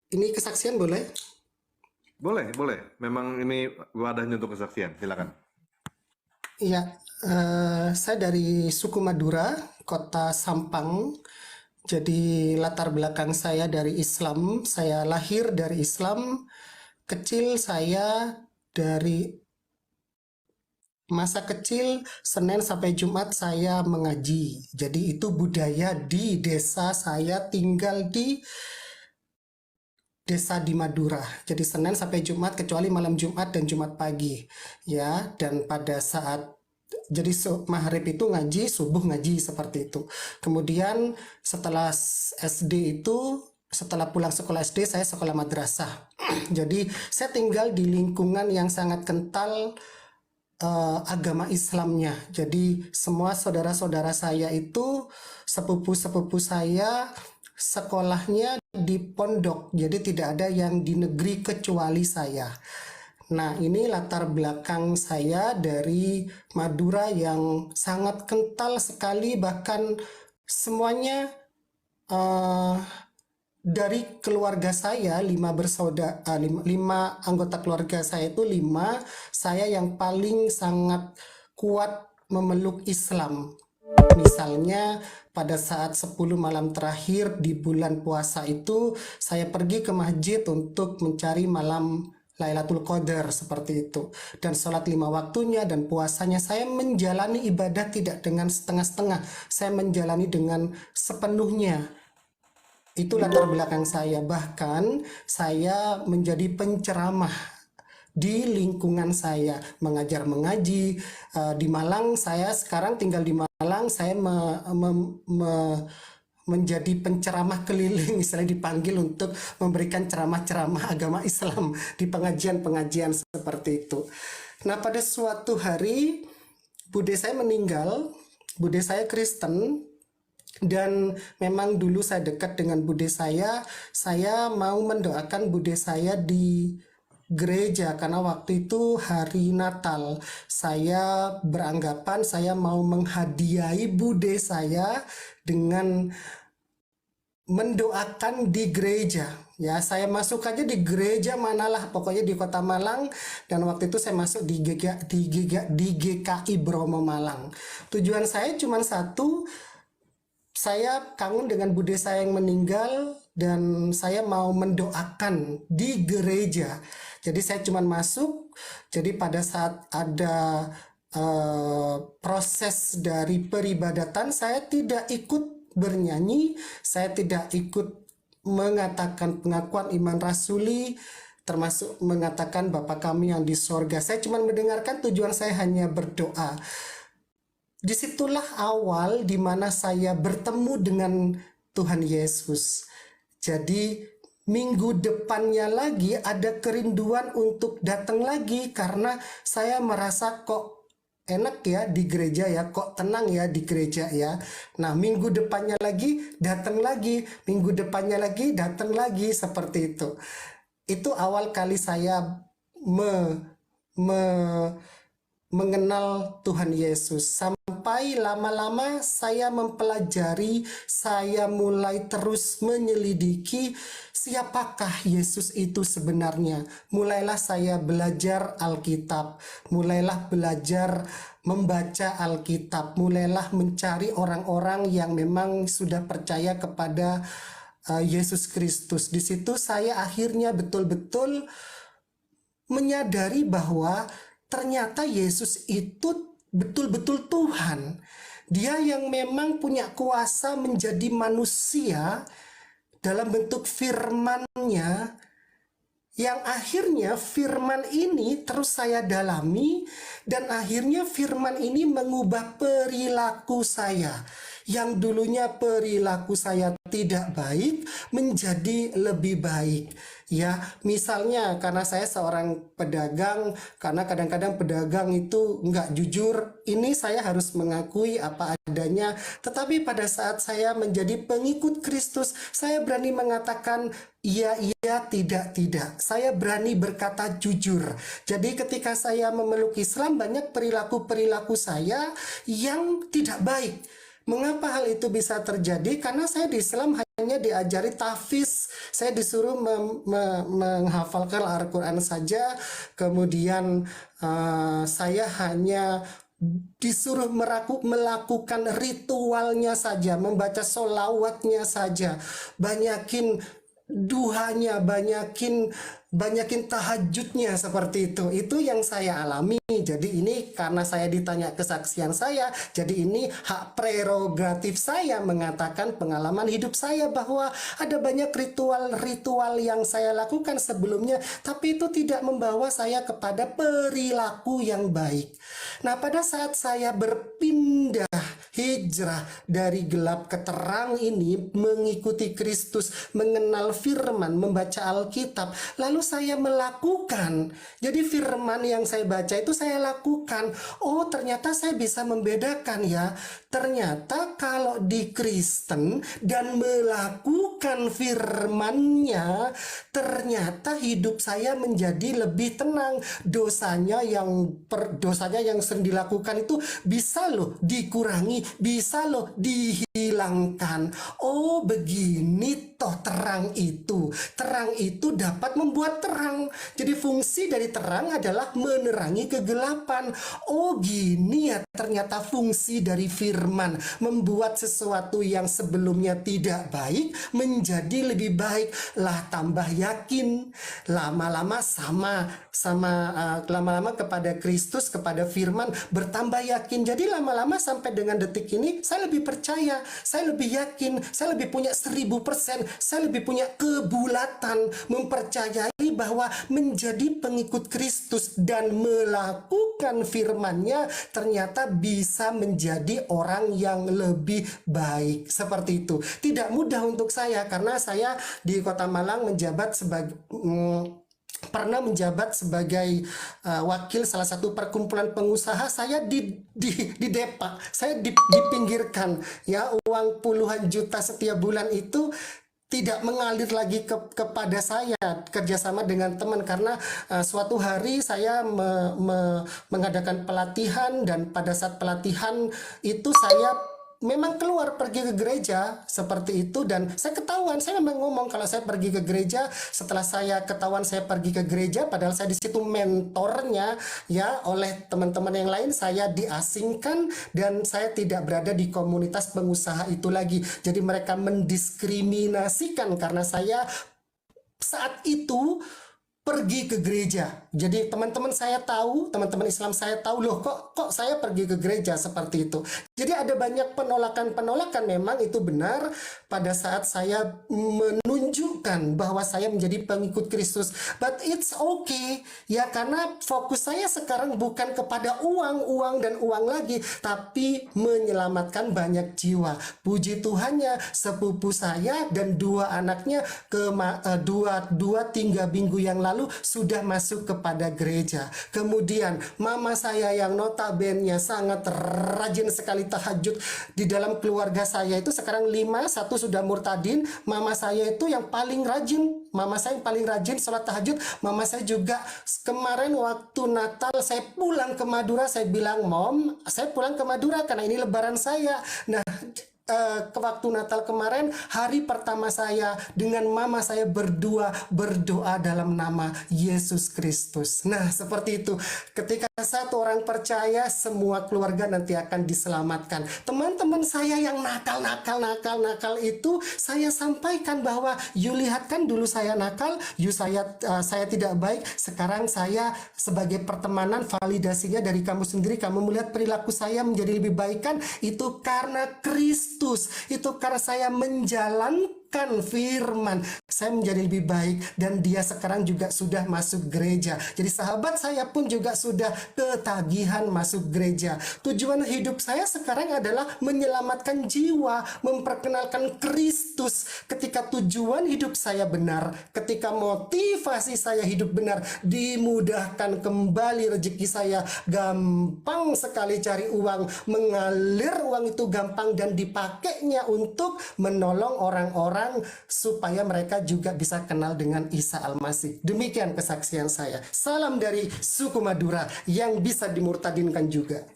Ini kesaksian boleh? Boleh, boleh. Memang ini wadahnya untuk kesaksian. Silakan. Iya, saya dari suku Madura, kota Sampang. Jadi latar belakang saya dari Islam, saya lahir dari Islam. Kecil saya dari masa kecil Senin sampai Jumat saya mengaji. Jadi itu budaya di desa saya tinggal di desa di Madura. Jadi Senin sampai Jumat kecuali malam Jumat dan Jumat pagi. Ya, dan pada saat jadi maghrib itu ngaji, subuh ngaji seperti itu. Kemudian setelah SD itu, setelah pulang sekolah SD, saya sekolah madrasah. Jadi saya tinggal di lingkungan yang sangat kental agama Islamnya. Jadi semua saudara-saudara saya itu, sepupu-sepupu saya sekolahnya di pondok. Jadi tidak ada yang di negeri kecuali saya. Nah, ini latar belakang saya dari Madura yang sangat kental sekali, bahkan semuanya eh, dari keluarga saya, lima anggota keluarga saya itu lima, saya yang paling sangat kuat memeluk Islam. Misalnya pada saat 10 malam terakhir di bulan puasa itu saya pergi ke masjid untuk mencari malam Lailatul Qadar seperti itu. Dan sholat 5 waktunya dan puasanya saya menjalani ibadah tidak dengan setengah-setengah. Saya menjalani dengan sepenuhnya. Itu latar belakang saya. Bahkan saya menjadi penceramah di lingkungan saya, mengajar mengaji di Malang. Saya sekarang tinggal di Malang. Saya menjadi penceramah keliling, misalnya dipanggil untuk memberikan ceramah-ceramah agama Islam di pengajian-pengajian seperti itu. Nah, pada suatu hari bude saya meninggal. Bude saya Kristen, dan memang dulu saya dekat dengan bude saya mau mendoakan bude saya di gereja karena waktu itu hari Natal. Saya beranggapan saya mau menghadiahi bude saya dengan mendoakan di gereja. Ya, saya masuk aja di gereja manalah, pokoknya di Kota Malang, dan waktu itu saya masuk di GKI Bromo Malang. Tujuan saya cuma satu, saya kangen dengan bude saya yang meninggal dan saya mau mendoakan di gereja. Jadi saya cuma masuk. Jadi pada saat ada proses dari peribadatan, saya tidak ikut bernyanyi, saya tidak ikut mengatakan pengakuan iman rasuli, termasuk mengatakan Bapa kami yang di sorga. Saya cuma mendengarkan, tujuan saya hanya berdoa. Disitulah awal di mana saya bertemu dengan Tuhan Yesus. Jadi minggu depannya lagi ada kerinduan untuk datang lagi karena saya merasa kok enak ya di gereja ya, kok tenang ya di gereja ya. Nah, minggu depannya lagi datang lagi, minggu depannya lagi datang lagi, seperti itu. Itu awal kali saya me, me- mengenal Tuhan Yesus. Sampai lama-lama saya mempelajari, saya mulai terus menyelidiki siapakah Yesus itu sebenarnya. Mulailah saya belajar Alkitab, mulailah belajar membaca Alkitab, mulailah mencari orang-orang yang memang sudah percaya kepada Yesus Kristus. Di situ saya akhirnya betul-betul menyadari bahwa ternyata Yesus itu betul-betul Tuhan. Dia yang memang punya kuasa menjadi manusia dalam bentuk firman-Nya, yang akhirnya firman ini terus saya dalami, dan akhirnya firman ini mengubah perilaku saya. Yang dulunya perilaku saya tidak baik menjadi lebih baik. Ya, misalnya karena saya seorang pedagang, karena kadang-kadang pedagang itu nggak jujur, ini saya harus mengakui apa adanya. Tetapi pada saat saya menjadi pengikut Kristus, saya berani mengatakan iya, iya, tidak, tidak. Saya berani berkata jujur. Jadi ketika saya memeluk Islam, banyak perilaku-perilaku saya yang tidak baik. Mengapa hal itu bisa terjadi? Karena saya di Islam hanya diajari tahfiz. Saya disuruh menghafalkan Al-Quran saja. Kemudian saya hanya disuruh melakukan ritualnya saja, membaca sholawatnya saja, banyakin duhanya, banyakin tahajudnya, seperti itu. Itu yang saya alami. Jadi ini karena saya ditanya kesaksian saya, jadi ini hak prerogatif saya mengatakan pengalaman hidup saya bahwa ada banyak ritual-ritual yang saya lakukan sebelumnya, tapi itu tidak membawa saya kepada perilaku yang baik. Nah, pada saat saya berpindah hijrah dari gelap ke terang ini, mengikuti Kristus, mengenal firman, membaca Alkitab, lalu saya melakukan. Jadi firman yang saya baca itu saya lakukan. Oh, ternyata saya bisa membedakan ya. Ternyata kalau di Kristen dan melakukan firman-Nya, ternyata hidup saya menjadi lebih tenang. Dosanya yang sering dilakukan itu bisa loh dikurangi, bisa loh dihilangkan. Oh, begini toh terang itu. Terang itu dapat membuat terang. Jadi fungsi dari terang adalah menerangi kegelapan. Oh, gini ya ternyata fungsi dari firman, membuat sesuatu yang sebelumnya tidak baik menjadi lebih baik. Lah, tambah yakin. Lama-lama lama-lama kepada Kristus, kepada firman, bertambah yakin. Jadi lama-lama sampai dengan detik ini saya lebih percaya, saya lebih yakin, saya lebih punya 1000%, saya lebih punya kebulatan mempercayai bahwa menjadi pengikut Kristus dan melakukan firman-Nya ternyata bisa menjadi orang yang lebih baik. Seperti itu. Tidak mudah untuk saya karena saya di Kota Malang pernah menjabat sebagai wakil salah satu perkumpulan pengusaha. Saya didepak, saya dipinggirkan ya, uang puluhan juta setiap bulan itu tidak mengalir lagi kepada saya, kerjasama dengan teman, karena suatu hari saya mengadakan pelatihan, dan pada saat pelatihan itu saya memang keluar pergi ke gereja seperti itu, dan saya ketahuan. Saya memang ngomong kalau saya pergi ke gereja. Setelah saya ketahuan saya pergi ke gereja, padahal saya di situ mentornya ya, oleh teman-teman yang lain, saya diasingkan dan saya tidak berada di komunitas pengusaha itu lagi. Jadi mereka mendiskriminasikan karena saya saat itu pergi ke gereja. Jadi teman-teman saya tahu, teman-teman Islam saya tahu, loh kok saya pergi ke gereja seperti itu. Jadi ada banyak penolakan memang itu benar pada saat saya menunjukkan bahwa saya menjadi pengikut Kristus. But it's okay ya, karena fokus saya sekarang bukan kepada uang dan uang lagi, tapi menyelamatkan banyak jiwa. Puji Tuhannya, sepupu saya dan 2 anaknya dua 3 minggu yang lalu sudah masuk kepada gereja. Kemudian mama saya yang notabene sangat rajin sekali tahajud. Di dalam keluarga saya itu sekarang 5, 1 sudah murtadin. Mama saya itu yang paling rajin. Mama saya yang paling rajin sholat tahajud. Mama saya juga kemarin waktu Natal saya pulang ke Madura, saya bilang, "Mom, saya pulang ke Madura karena ini lebaran saya." Nah, ke waktu Natal kemarin, hari pertama saya dengan mama saya berdoa dalam nama Yesus Kristus. Nah, seperti itu. Ketika satu orang percaya, semua keluarga nanti akan diselamatkan. Teman-teman saya yang nakal itu, saya sampaikan bahwa, you lihat kan dulu saya nakal, saya tidak baik. Sekarang saya sebagai pertemanan, validasinya dari kamu sendiri, kamu melihat perilaku saya menjadi lebih baik kan? Itu karena Kristus. Itu karena saya menjalankan firman, saya menjadi lebih baik, dan dia sekarang juga sudah masuk gereja. Jadi sahabat saya pun juga sudah ketagihan masuk gereja. Tujuan hidup saya sekarang adalah menyelamatkan jiwa, memperkenalkan Kristus. Ketika tujuan hidup saya benar, ketika motivasi saya hidup benar, dimudahkan kembali rezeki saya, gampang sekali cari uang, mengalir uang itu gampang, dan dipakainya untuk menolong orang-orang supaya mereka juga bisa kenal dengan Isa Al-Masih. Demikian kesaksian saya. Salam dari suku Madura yang bisa dimurtadinkan juga.